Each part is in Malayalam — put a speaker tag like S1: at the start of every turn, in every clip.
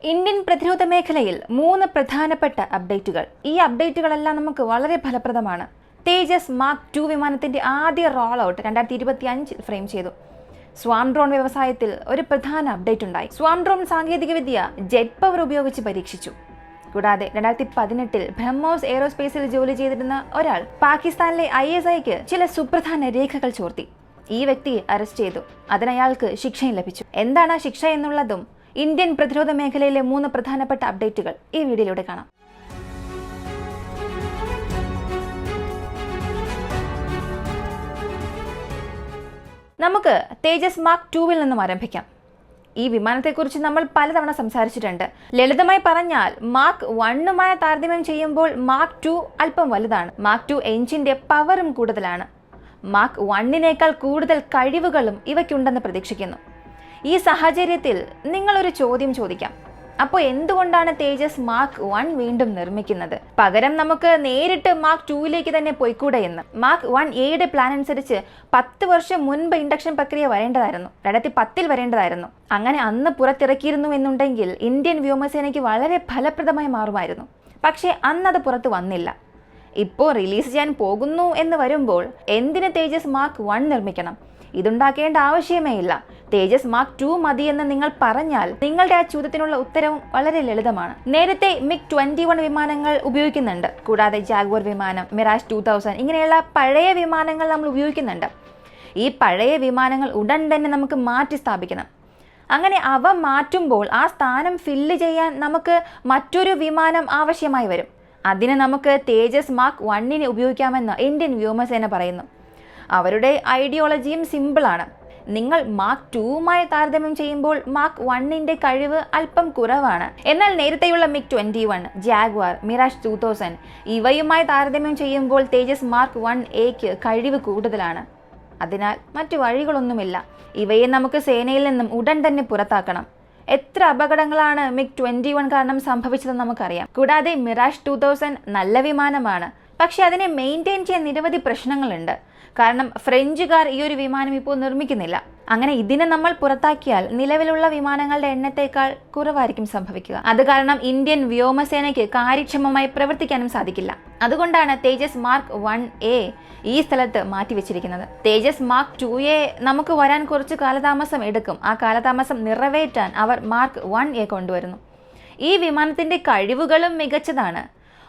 S1: ഇന്ത്യൻ പ്രതിരോധ മേഖലയിൽ 3 പ്രധാനപ്പെട്ട അപ്ഡേറ്റുകൾ. ഈ അപ്ഡേറ്റുകളെല്ലാം നമുക്ക് വളരെ ഫലപ്രദമാണ്. തേജസ് മാർക്ക് 2 വിമാനത്തിന്റെ ആദ്യ റോൾ ഔട്ട് 2025 ഫ്രെയിം ചെയ്തു. സ്വാം ഡ്രോൺ വ്യവസായത്തിൽ ഒരു പ്രധാന അപ്ഡേറ്റ് ഉണ്ടായി. സ്വാം ഡ്രോൺ സാങ്കേതികവിദ്യ ജെറ്റ് പവർ ഉപയോഗിച്ച് പരീക്ഷിച്ചു. കൂടാതെ 2018 ബ്രഹ്മോസ് എയ്റോസ്പേസിൽ ജോലി ചെയ്തിരുന്ന ഒരാൾ പാകിസ്ഥാനിലെ ISIക്ക് ചില സുപ്രധാന രേഖകൾ ചോർത്തി. ഈ വ്യക്തിയെ അറസ്റ്റ് ചെയ്തു. അതിനയാൾക്ക് ശിക്ഷയും ലഭിച്ചു. എന്താണ് ആ ശിക്ഷ എന്നുള്ളതും ഇന്ത്യൻ പ്രതിരോധ മേഖലയിലെ 3 പ്രധാനപ്പെട്ട അപ്ഡേറ്റുകൾ ഈ വീഡിയോയിലൂടെ കാണാം. നമുക്ക് തേജസ് മാർക്ക് 2 നിന്നും ആരംഭിക്കാം. ഈ വിമാനത്തെക്കുറിച്ച് നമ്മൾ പലതവണ സംസാരിച്ചിട്ടുണ്ട്. ലളിതമായി പറഞ്ഞാൽ മാർക്ക് 1 താരതമ്യം ചെയ്യുമ്പോൾ മാർക്ക് 2 അല്പം വലുതാണ്. മാർക്ക് 2 എഞ്ചിന്റെ പവറും കൂടുതലാണ്. മാർക്ക് 1 കൂടുതൽ കഴിവുകളും ഇവയ്ക്കുണ്ടെന്ന് പ്രതീക്ഷിക്കുന്നു. ഈ സാഹചര്യത്തിൽ നിങ്ങളൊരു ചോദ്യം ചോദിക്കാം. അപ്പോൾ എന്തുകൊണ്ടാണ് തേജസ് മാർക്ക് 1 വീണ്ടും നിർമ്മിക്കുന്നത്? പകരം നമുക്ക് നേരിട്ട് മാർക്ക് 2 തന്നെ പോയിക്കൂടെ എന്ന്. മാർക്ക് 1A പ്ലാൻ അനുസരിച്ച് 10 വർഷം മുൻപ് ഇൻഡക്ഷൻ പ്രക്രിയ വരേണ്ടതായിരുന്നു. 2010 വരേണ്ടതായിരുന്നു. അങ്ങനെ അന്ന് പുറത്തിറക്കിയിരുന്നു എന്നുണ്ടെങ്കിൽ ഇന്ത്യൻ വ്യോമസേനയ്ക്ക് വളരെ ഫലപ്രദമായി മാറുമായിരുന്നു. പക്ഷേ അന്നത് പുറത്ത് വന്നില്ല. ഇപ്പോൾ റിലീസ് ചെയ്യാൻ പോകുന്നു എന്ന് വരുമ്പോൾ എന്തിന് തേജസ് മാർക്ക് 1 നിർമ്മിക്കണം? ഇതുണ്ടാക്കേണ്ട ആവശ്യമേ ഇല്ല. തേജസ് മാർക്ക് 2 മതിയെന്ന് നിങ്ങൾ പറഞ്ഞാൽ നിങ്ങളുടെ ആ ചോദ്യത്തിനുള്ള ഉത്തരവും വളരെ ലളിതമാണ്. നേരത്തെ MiG-21 വിമാനങ്ങൾ ഉപയോഗിക്കുന്നുണ്ട്. കൂടാതെ ജാഗ്വർ വിമാനം, മിറാജ് 2000 ഇങ്ങനെയുള്ള പഴയ വിമാനങ്ങൾ നമ്മൾ ഉപയോഗിക്കുന്നുണ്ട്. ഈ പഴയ വിമാനങ്ങൾ ഉടൻ തന്നെ നമുക്ക് മാറ്റി സ്ഥാപിക്കണം. അങ്ങനെ അവ മാറ്റുമ്പോൾ ആ സ്ഥാനം ഫില്ല് ചെയ്യാൻ നമുക്ക് മറ്റൊരു വിമാനം ആവശ്യമായി വരും. അതിന് നമുക്ക് തേജസ് മാർക്ക് 1 ഉപയോഗിക്കാമെന്ന് ഇന്ത്യൻ വ്യോമസേന പറയുന്നു. അവരുടെ ഐഡിയോളജിയും സിമ്പിളാണ്. നിങ്ങൾ മാർക്ക് 2 താരതമ്യം ചെയ്യുമ്പോൾ മാർക്ക് 1 കഴിവ് അല്പം കുറവാണ്. എന്നാൽ നേരത്തെയുള്ള MiG-21, ജാഗ്വാർ, മിറാജ് 2000 ഇവയുമായി താരതമ്യം ചെയ്യുമ്പോൾ തേജസ് മാർക്ക് 1A കഴിവ് കൂടുതലാണ്. അതിനാൽ മറ്റു വഴികളൊന്നുമില്ല. ഇവയെ നമുക്ക് സേനയിൽ നിന്നും ഉടൻ തന്നെ പുറത്താക്കണം. എത്ര അപകടങ്ങളാണ് MiG-21 കാരണം സംഭവിച്ചതെന്ന് നമുക്കറിയാം. കൂടാതെ മിറാജ് 2000 നല്ല വിമാനമാണ്. പക്ഷെ അതിനെ മെയിൻറ്റെയിൻ ചെയ്യാൻ നിരവധി പ്രശ്നങ്ങളുണ്ട്. കാരണം ഫ്രഞ്ചുകാർ ഈ ഒരു വിമാനം ഇപ്പോൾ നിർമ്മിക്കുന്നില്ല. അങ്ങനെ ഇതിനെ നമ്മൾ പുറത്താക്കിയാൽ നിലവിലുള്ള വിമാനങ്ങളുടെ എണ്ണത്തേക്കാൾ കുറവായിരിക്കും സംഭവിക്കുക. അത് കാരണം ഇന്ത്യൻ വ്യോമസേനയ്ക്ക് കാര്യക്ഷമമായി പ്രവർത്തിക്കാനും സാധിക്കില്ല. അതുകൊണ്ടാണ് തേജസ് മാർക്ക് 1A ഈ സ്ഥലത്ത് മാറ്റിവെച്ചിരിക്കുന്നത്. തേജസ് മാർക്ക് 2A നമുക്ക് വരാൻ കുറച്ച് കാലതാമസം എടുക്കും. ആ കാലതാമസം നിറവേറ്റാൻ അവർ മാർക്ക് 1A കൊണ്ടുവരുന്നു. ഈ വിമാനത്തിന്റെ കഴിവുകളും മികച്ചതാണ്.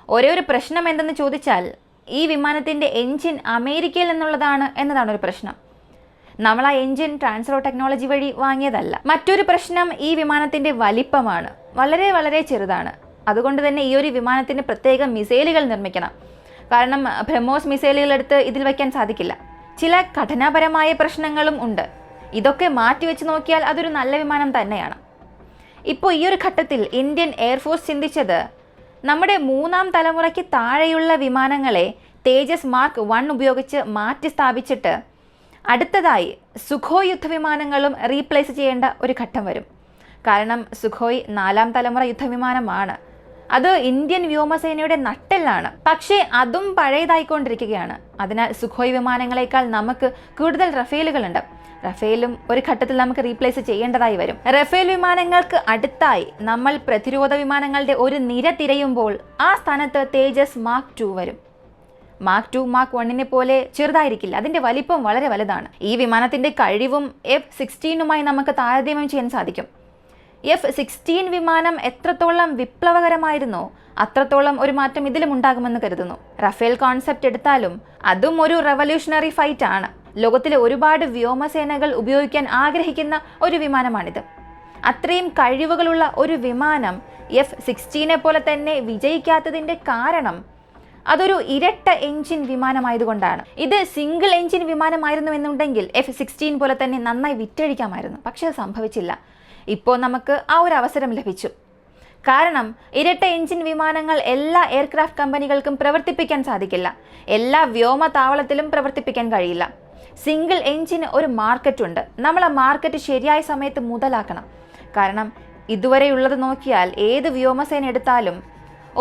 S1: ഒരേ ഒരു പ്രശ്നം എന്തെന്ന് ചോദിച്ചാൽ ഈ വിമാനത്തിന്റെ എഞ്ചിൻ അമേരിക്കയിൽ നിന്നുള്ളതാണ് എന്നതാണ് ഒരു പ്രശ്നം. നമ്മൾ ആ എഞ്ചിൻ ട്രാൻസ്ഫർ ടെക്നോളജി വഴി വാങ്ങിയതല്ല. മറ്റൊരു പ്രശ്നം ഈ വിമാനത്തിന്റെ വലിപ്പമാണ്. വളരെ വളരെ ചെറുതാണ്. അതുകൊണ്ട് തന്നെ ഈ ഒരു വിമാനത്തിന് പ്രത്യേക മിസൈലുകൾ നിർമ്മിക്കണം. കാരണം ബ്രഹ്മോസ് മിസൈലുകൾ എടുത്ത് ഇതിൽ വയ്ക്കാൻ സാധിക്കില്ല. ചില ഘടനാപരമായ പ്രശ്നങ്ങളും ഉണ്ട്. ഇതൊക്കെ മാറ്റിവെച്ച് നോക്കിയാൽ അതൊരു നല്ല വിമാനം തന്നെയാണ്. ഇപ്പോൾ ഈ ഒരു ഘട്ടത്തിൽ ഇന്ത്യൻ എയർഫോഴ്സ് ചിന്തിച്ചത് നമ്മുടെ 3ാം തലമുറയ്ക്ക് താഴെയുള്ള വിമാനങ്ങളെ തേജസ് മാർക്ക് 1 ഉപയോഗിച്ച് മാറ്റി സ്ഥാപിച്ചിട്ട് അടുത്തതായി സുഖോയ് യുദ്ധവിമാനങ്ങളും റീപ്ലേസ് ചെയ്യേണ്ട ഒരു ഘട്ടം വരും. കാരണം സുഖോയ് 4ാം തലമുറ യുദ്ധവിമാനമാണ്. അത് ഇന്ത്യൻ വ്യോമസേനയുടെ നട്ടെല്ലാണ്. പക്ഷേ അതും പഴയതായിക്കൊണ്ടിരിക്കുകയാണ്. അതിനാൽ സുഖോയ് വിമാനങ്ങളെക്കാൾ നമുക്ക് കൂടുതൽ റഫേലുകളുണ്ട്. റഫേലും ഒരു ഘട്ടത്തിൽ നമുക്ക് റീപ്ലേസ് ചെയ്യേണ്ടതായി വരും. റഫേൽ വിമാനങ്ങൾക്ക് അടുത്തായി നമ്മൾ പ്രതിരോധ വിമാനങ്ങളുടെ ഒരു നിര തിരയുമ്പോൾ ആ സ്ഥാനത്ത് തേജസ് മാർക്ക് 2 വരും. മാർക്ക് 2 മാർക്ക് 1 പോലെ ചെറുതായിരിക്കില്ല. അതിന്റെ വലിപ്പം വളരെ വലുതാണ്. ഈ വിമാനത്തിന്റെ കഴിവും F-16 നമുക്ക് താരതമ്യം ചെയ്യാൻ സാധിക്കും. F-16 വിമാനം എത്രത്തോളം വിപ്ലവകരമായിരുന്നോ അത്രത്തോളം ഒരു മാറ്റം ഇതിലും ഉണ്ടാകുമെന്ന് കരുതുന്നു. റഫേൽ കോൺസെപ്റ്റ് എടുത്താലും അതും ഒരു റെവല്യൂഷണറി ഫൈറ്റ് ആണ്. ലോകത്തിലെ ഒരുപാട് വ്യോമസേനകൾ ഉപയോഗിക്കാൻ ആഗ്രഹിക്കുന്ന ഒരു വിമാനമാണിത്. അത്രയും കഴിവുകളുള്ള ഒരു വിമാനം F-16 പോലെ തന്നെ വിജയിക്കാത്തതിൻ്റെ കാരണം അതൊരു ഇരട്ട എഞ്ചിൻ വിമാനമായതുകൊണ്ടാണ്. ഇത് സിംഗിൾ എഞ്ചിൻ വിമാനമായിരുന്നു എന്നുണ്ടെങ്കിൽ F-16 പോലെ തന്നെ നന്നായി വിറ്റഴിക്കാമായിരുന്നു. പക്ഷെ അത് സംഭവിച്ചില്ല. ഇപ്പോൾ നമുക്ക് ആ ഒരു അവസരം ലഭിച്ചു. കാരണം ഇരട്ട എഞ്ചിൻ വിമാനങ്ങൾ എല്ലാ എയർക്രാഫ്റ്റ് കമ്പനികൾക്കും പ്രവർത്തിപ്പിക്കാൻ സാധിക്കില്ല. എല്ലാ വ്യോമതാവളത്തിലും പ്രവർത്തിപ്പിക്കാൻ കഴിയില്ല. സിംഗിൾ എഞ്ചിന് ഒരു മാർക്കറ്റ് ഉണ്ട്. നമ്മൾ ആ മാർക്കറ്റ് ശരിയായ സമയത്ത് മുതലാക്കണം. കാരണം ഇതുവരെയുള്ളത് നോക്കിയാൽ ഏത് വ്യോമസേന എടുത്താലും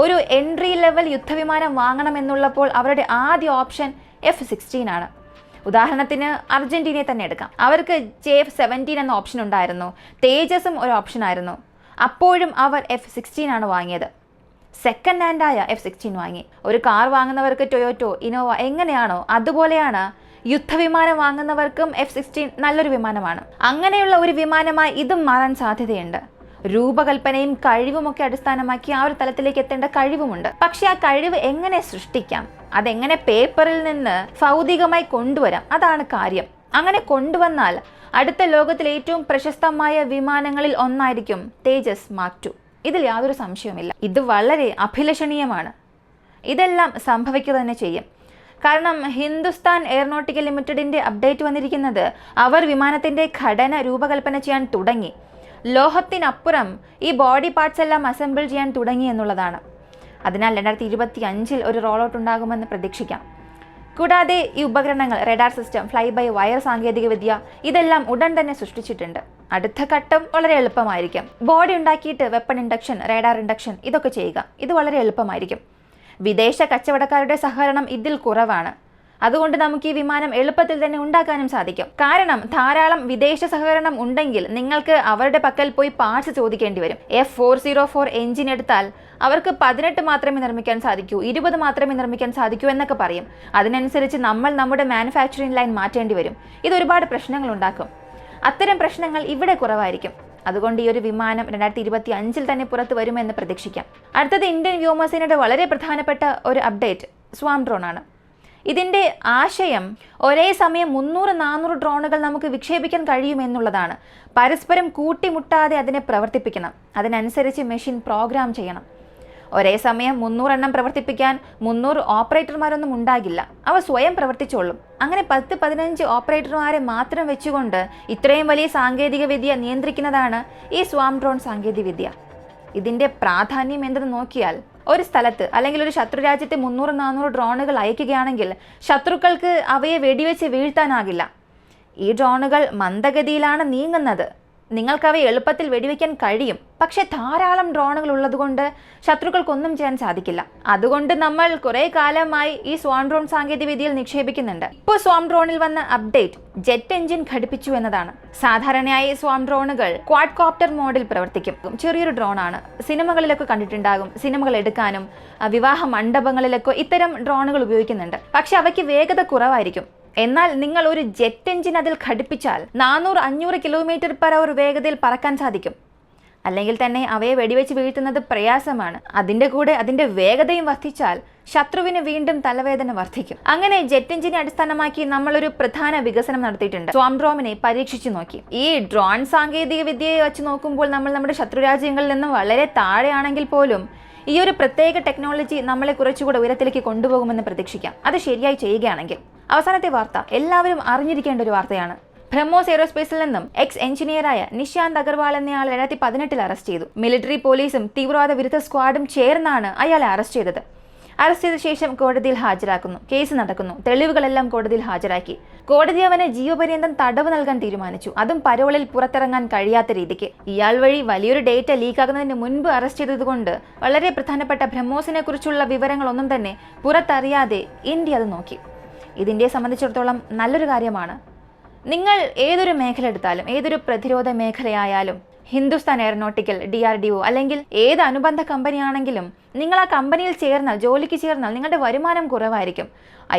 S1: ഒരു എൻട്രി ലെവൽ യുദ്ധവിമാനം വാങ്ങണമെന്നുള്ളപ്പോൾ അവരുടെ ആദ്യ ഓപ്ഷൻ F-16 ആണ്. ഉദാഹരണത്തിന് അർജന്റീനയെ തന്നെ എടുക്കാം. അവർക്ക് JF-17 എന്ന ഓപ്ഷൻ ഉണ്ടായിരുന്നു. തേജസും ഒരു ഓപ്ഷൻ ആയിരുന്നു. അപ്പോഴും അവർ F-16 ആണ് വാങ്ങിയത്. സെക്കൻഡ് ഹാൻഡായ F-16 വാങ്ങി. ഒരു കാർ വാങ്ങുന്നവർക്ക് ടൊയോറ്റോ, ഇനോവ എങ്ങനെയാണോ അതുപോലെയാണ് യുദ്ധവിമാനം വാങ്ങുന്നവർക്കും F-16 നല്ലൊരു വിമാനമാണ്. അങ്ങനെയുള്ള ഒരു വിമാനമായി ഇതും മാറാൻ സാധ്യതയുണ്ട്. രൂപകൽപ്പനയും കഴിവുമൊക്കെ അടിസ്ഥാനമാക്കി ആ ഒരു തലത്തിലേക്ക് എത്തേണ്ട കഴിവുമുണ്ട്. പക്ഷെ ആ കഴിവ് എങ്ങനെ സൃഷ്ടിക്കാം, അതെങ്ങനെ പേപ്പറിൽ നിന്ന് ഭൗതികമായി കൊണ്ടുവരാം, അതാണ് കാര്യം. അങ്ങനെ കൊണ്ടുവന്നാൽ അടുത്ത ലോകത്തിലെ ഏറ്റവും പ്രശസ്തമായ വിമാനങ്ങളിൽ ഒന്നായിരിക്കും തേജസ് മാർക്ക് 2. ഇതിൽ യാതൊരു സംശയവുമില്ല. ഇത് വളരെ അഭിലഷണീയമാണ്. ഇതെല്ലാം സംഭവിക്കുക തന്നെ ചെയ്യും. കാരണം ഹിന്ദുസ്ഥാൻ എയറോനോട്ടിക്കൽ ലിമിറ്റഡിന്റെ അപ്ഡേറ്റ് വന്നിരിക്കുന്നത് അവർ വിമാനത്തിന്റെ ഘടന രൂപകൽപ്പന ചെയ്യാൻ തുടങ്ങി. ലോഹത്തിനപ്പുറം ഈ ബോഡി പാർട്സ് എല്ലാം അസംബിൾ ചെയ്യാൻ തുടങ്ങി എന്നുള്ളതാണ്. അതിനാൽ 2025 ഒരു റോൾ ഔട്ട് ഉണ്ടാകുമെന്ന് പ്രതീക്ഷിക്കാം. കൂടാതെ ഈ ഉപകരണങ്ങൾ, radar system, fly by wire സാങ്കേതികവിദ്യ ഇതെല്ലാം ഉടൻ തന്നെ സൃഷ്ടിച്ചിട്ടുണ്ട്. അടുത്ത ഘട്ടം വളരെ എളുപ്പമായിരിക്കും. ബോഡി ഉണ്ടാക്കിയിട്ട് വെപ്പൺ ഇൻഡക്ഷൻ, റഡാർ ഇൻഡക്ഷൻ ഇതൊക്കെ ചെയ്യുക. ഇത് വളരെ എളുപ്പമായിരിക്കും. വിദേശ കച്ചവടക്കാരുടെ സഹകരണം ഇതിൽ കുറവാണ്. അതുകൊണ്ട് നമുക്ക് ഈ വിമാനം എളുപ്പത്തിൽ തന്നെ ഉണ്ടാക്കാനും സാധിക്കും. കാരണം ധാരാളം വിദേശ സഹകരണം ഉണ്ടെങ്കിൽ നിങ്ങൾക്ക് അവരുടെ പക്കൽ പോയി പാർട്സ് ചോദിക്കേണ്ടി വരും. F404 എഞ്ചിൻ എടുത്താൽ അവർക്ക് 18 മാത്രമേ നിർമ്മിക്കാൻ സാധിക്കൂ, 20 മാത്രമേ നിർമ്മിക്കാൻ സാധിക്കൂ എന്നൊക്കെ പറയും. അതിനനുസരിച്ച് നമ്മൾ നമ്മുടെ മാനുഫാക്ചറിംഗ് ലൈൻ മാറ്റേണ്ടി വരും. ഇത് ഒരുപാട് പ്രശ്നങ്ങൾ ഉണ്ടാക്കും. അത്തരം പ്രശ്നങ്ങൾ ഇവിടെ കുറവായിരിക്കും. അതുകൊണ്ട് ഈ ഒരു വിമാനം 2025 തന്നെ പുറത്തു വരുമെന്ന് പ്രതീക്ഷിക്കാം. അടുത്തത് ഇന്ത്യൻ വ്യോമസേനയുടെ വളരെ പ്രധാനപ്പെട്ട ഒരു അപ്ഡേറ്റ് സ്വാം ഡ്രോൺ ആണ്. ഇതിൻ്റെ ആശയം ഒരേ സമയം 300-400 ഡ്രോണുകൾ നമുക്ക് വിക്ഷേപിക്കാൻ കഴിയുമെന്നുള്ളതാണ്. പരസ്പരം കൂട്ടിമുട്ടാതെ അതിനെ പ്രവർത്തിപ്പിക്കണം. അതിനനുസരിച്ച് മെഷീൻ പ്രോഗ്രാം ചെയ്യണം. ഒരേ സമയം 300 എണ്ണം പ്രവർത്തിപ്പിക്കാൻ 300 ഓപ്പറേറ്റർമാരൊന്നും ഉണ്ടാകില്ല. അവ സ്വയം പ്രവർത്തിച്ചോളും. അങ്ങനെ 10-15 ഓപ്പറേറ്റർമാരെ മാത്രം വെച്ചുകൊണ്ട് ഇത്രയും വലിയ സാങ്കേതിക വിദ്യ നിയന്ത്രിക്കുന്നതാണ് ഈ സ്വാം ഡ്രോൺ സാങ്കേതിക വിദ്യ. ഇതിൻ്റെ പ്രാധാന്യം എന്തെന്ന് നോക്കിയാൽ, ഒരു സ്ഥലത്ത് അല്ലെങ്കിൽ ഒരു ശത്രു രാജ്യത്തെ 300-400 ഡ്രോണുകൾ അയക്കുകയാണെങ്കിൽ ശത്രുക്കൾക്ക് അവയെ വെടിവെച്ച് വീഴ്ത്താനാകില്ല. ഈ ഡ്രോണുകൾ മന്ദഗതിയിലാണ് നീങ്ങുന്നത്. നിങ്ങൾക്കവയെ എളുപ്പത്തിൽ വെടിവെക്കാൻ കഴിയും. പക്ഷേ ധാരാളം ഡ്രോണുകൾ ഉള്ളതുകൊണ്ട് ശത്രുക്കൾക്കൊന്നും ചെയ്യാൻ സാധിക്കില്ല. അതുകൊണ്ട് നമ്മൾ കുറേ കാലമായി ഈ സ്വാം ഡ്രോൺ സാങ്കേതിക വിദ്യയിൽ നിക്ഷേപിക്കുന്നുണ്ട്. ഇപ്പോൾ സ്വാം ഡ്രോണിൽ വന്ന അപ്ഡേറ്റ് ജെറ്റ് എഞ്ചിൻ ഘടിപ്പിച്ചു എന്നതാണ്. സാധാരണയായി സ്വാം ഡ്രോണുകൾ ക്വാഡ് കോപ്റ്റർ മോഡിൽ പ്രവർത്തിക്കും. ചെറിയൊരു ഡ്രോണാണ്. സിനിമകളിലൊക്കെ കണ്ടിട്ടുണ്ടാകും. സിനിമകൾ എടുക്കാനും വിവാഹ മണ്ഡപങ്ങളിലൊക്കെ ഇത്തരം ഡ്രോണുകൾ ഉപയോഗിക്കുന്നുണ്ട്. പക്ഷെ അവയ്ക്ക് വേഗത കുറവായിരിക്കും. എന്നാൽ നിങ്ങൾ ഒരു ജെറ്റ് എഞ്ചിൻ അതിൽ ഘടിപ്പിച്ചാൽ 400-500 km/h വേഗതയിൽ പറക്കാൻ സാധിക്കും. അല്ലെങ്കിൽ തന്നെ അവയെ വെടിവെച്ച് വീഴ്ത്തുന്നത് പ്രയാസമാണ്. അതിൻ്റെ കൂടെ അതിൻ്റെ വേഗതയും വർദ്ധിച്ചാൽ ശത്രുവിന് വീണ്ടും തലവേദന വർദ്ധിക്കും. അങ്ങനെ ജെറ്റ് എഞ്ചിനെ അടിസ്ഥാനമാക്കി നമ്മളൊരു പ്രധാന വികസനം നടത്തിയിട്ടുണ്ട്. സ്വാം ഡ്രോണിനെ പരീക്ഷിച്ചു നോക്കി. ഈ ഡ്രോൺ സാങ്കേതിക വിദ്യയെ വെച്ച് നോക്കുമ്പോൾ നമ്മൾ നമ്മുടെ ശത്രുരാജ്യങ്ങളിൽ നിന്നും വളരെ താഴെയാണെങ്കിൽ പോലും ഈ ഒരു പ്രത്യേക ടെക്നോളജി നമ്മളെ കുറച്ചുകൂടെ ഉയരത്തിലേക്ക് കൊണ്ടുപോകുമെന്ന് പ്രതീക്ഷിക്കാം, അത് ശരിയായി ചെയ്യുകയാണെങ്കിൽ. അവസാനത്തെ വാർത്ത എല്ലാവരും അറിഞ്ഞിരിക്കേണ്ട ഒരു വാർത്തയാണ്. ബ്രഹ്മോസ് എയ്റോസ്പേസിൽ നിന്നും എക്സ് എഞ്ചിനീയറായ നിശാന്ത് അഗർവാൾ എന്നയാൾ 2018 അറസ്റ്റ് ചെയ്തു. മിലിറ്ററി പോലീസും തീവ്രവാദ വിരുദ്ധ സ്ക്വാഡും ചേർന്നാണ് അയാളെ അറസ്റ്റ് ചെയ്തത്. അറസ്റ്റ് ചെയ്ത ശേഷം കോടതിയിൽ ഹാജരാക്കുന്നു. കേസ് നടക്കുന്നു. തെളിവുകളെല്ലാം കോടതിയിൽ ഹാജരാക്കി. കോടതി അവന് ജീവപര്യന്തം തടവ് നൽകാൻ തീരുമാനിച്ചു. അതും പരോളിൽ പുറത്തിറങ്ങാൻ കഴിയാത്ത രീതിക്ക്. ഇയാൾ വഴി വലിയൊരു ഡേറ്റ ലീക്കാകുന്നതിന് മുൻപ് അറസ്റ്റ് ചെയ്തതുകൊണ്ട് വളരെ പ്രധാനപ്പെട്ട ബ്രഹ്മോസിനെ കുറിച്ചുള്ള വിവരങ്ങളൊന്നും തന്നെ പുറത്തറിയാതെ ഇന്ത്യ അത് നോക്കി. ഇതിനെ സംബന്ധിച്ചിടത്തോളം നല്ലൊരു കാര്യമാണ്. നിങ്ങൾ ഏതൊരു മേഖല എടുത്താലും, ഏതൊരു പ്രതിരോധ മേഖലയായാലും, ഹിന്ദുസ്ഥാൻ എയറോനോട്ടിക്കൽ, DRDO അല്ലെങ്കിൽ ഏത് അനുബന്ധ കമ്പനിയാണെങ്കിലും നിങ്ങൾ ആ കമ്പനിയിൽ ചേർന്നാൽ, ജോലിക്ക് ചേർന്നാൽ നിങ്ങളുടെ വരുമാനം കുറവായിരിക്കും.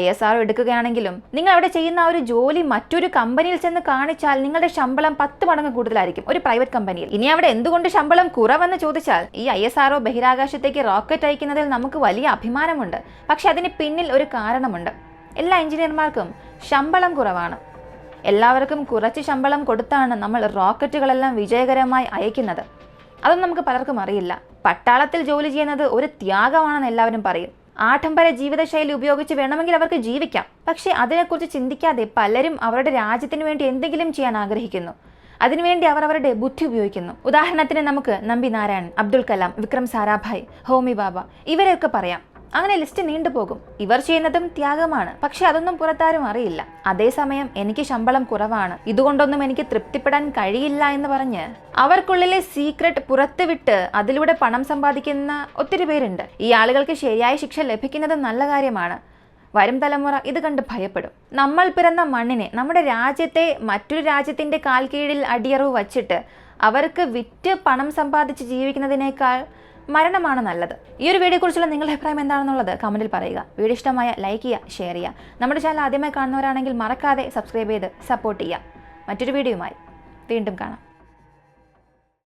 S1: ISRO എടുക്കുകയാണെങ്കിലും നിങ്ങൾ അവിടെ ചെയ്യുന്ന ആ ഒരു ജോലി മറ്റൊരു കമ്പനിയിൽ ചെന്ന് കാണിച്ചാൽ നിങ്ങളുടെ ശമ്പളം 10 മടങ്ങ് കൂടുതലായിരിക്കും ഒരു പ്രൈവറ്റ് കമ്പനിയിൽ. ഇനി അവിടെ എന്തുകൊണ്ട് ശമ്പളം കുറവെന്ന് ചോദിച്ചാൽ, ഈ ISRO ബഹിരാകാശത്തേക്ക് റോക്കറ്റ് അയക്കുന്നതിൽ നമുക്ക് വലിയ അഭിമാനമുണ്ട്. പക്ഷെ അതിന് പിന്നിൽ ഒരു കാരണമുണ്ട്. എല്ലാ എഞ്ചിനീയർമാർക്കും ശമ്പളം കുറവാണ്. എല്ലാവർക്കും കുറച്ച് ശമ്പളം കൊടുത്താണ് നമ്മൾ റോക്കറ്റുകളെല്ലാം വിജയകരമായി അയക്കുന്നത്. അതൊന്നും നമുക്ക് പലർക്കും അറിയില്ല. പട്ടാളത്തിൽ ജോലി ചെയ്യുന്നത് ഒരു ത്യാഗമാണെന്ന് എല്ലാവരും പറയും. ആഡംബര ജീവിതശൈലി ഉപയോഗിച്ച് വേണമെങ്കിൽ അവർക്ക് ജീവിക്കാം. പക്ഷേ അതിനെക്കുറിച്ച് ചിന്തിക്കാതെ പലരും അവരുടെ രാജ്യത്തിന് വേണ്ടി എന്തെങ്കിലും ചെയ്യാൻ ആഗ്രഹിക്കുന്നു. അതിനുവേണ്ടി അവർ അവരുടെ ബുദ്ധി ഉപയോഗിക്കുന്നു. ഉദാഹരണത്തിന് നമുക്ക് നമ്പി നാരായണൻ, അബ്ദുൽ കലാം, വിക്രം സാരാഭായ്, ഹോമി ബാബ ഇവരെയൊക്കെ പറയാം. അങ്ങനെ ലിസ്റ്റ് നീണ്ടുപോകും. ഇവർ ചെയ്യുന്നതും ത്യാഗമാണ്. പക്ഷെ അതൊന്നും പുറത്താരും അറിയില്ല. അതേസമയം എനിക്ക് ശമ്പളം കുറവാണ്, ഇതുകൊണ്ടൊന്നും എനിക്ക് തൃപ്തിപ്പെടാൻ കഴിയില്ല എന്ന് പറഞ്ഞ് അവർക്കുള്ളിലെ സീക്രട്ട് പുറത്തുവിട്ട് അതിലൂടെ പണം സമ്പാദിക്കുന്ന ഒത്തിരി പേരുണ്ട്. ഈ ആളുകൾക്ക് ശരിയായ ശിക്ഷ ലഭിക്കുന്നത് നല്ല കാര്യമാണ്. വരും തലമുറ ഇത് കണ്ട് ഭയപ്പെടും. നമ്മൾ പിറന്ന മണ്ണിനെ, നമ്മുടെ രാജ്യത്തെ മറ്റൊരു രാജ്യത്തിന്റെ കാൽ കീഴിൽ അടിയറവ് വച്ചിട്ട് അവർക്ക് വിറ്റ് പണം സമ്പാദിച്ച് ജീവിക്കുന്നതിനേക്കാൾ മരണമാണ് നല്ലത്. ഈ ഒരു വീഡിയോയെക്കുറിച്ചുള്ള നിങ്ങളുടെ അഭിപ്രായം എന്താണെന്നുള്ളത് കമൻറ്റിൽ പറയുക. വീഡിയോ ഇഷ്ടമായ ലൈക്ക് ചെയ്യുക, ഷെയർ ചെയ്യുക. നമ്മുടെ ചാനൽ ആദ്യമായി കാണുന്നവരാണെങ്കിൽ മറക്കാതെ സബ്സ്ക്രൈബ് ചെയ്ത് സപ്പോർട്ട് ചെയ്യുക. മറ്റൊരു വീഡിയോയുമായി വീണ്ടും കാണാം.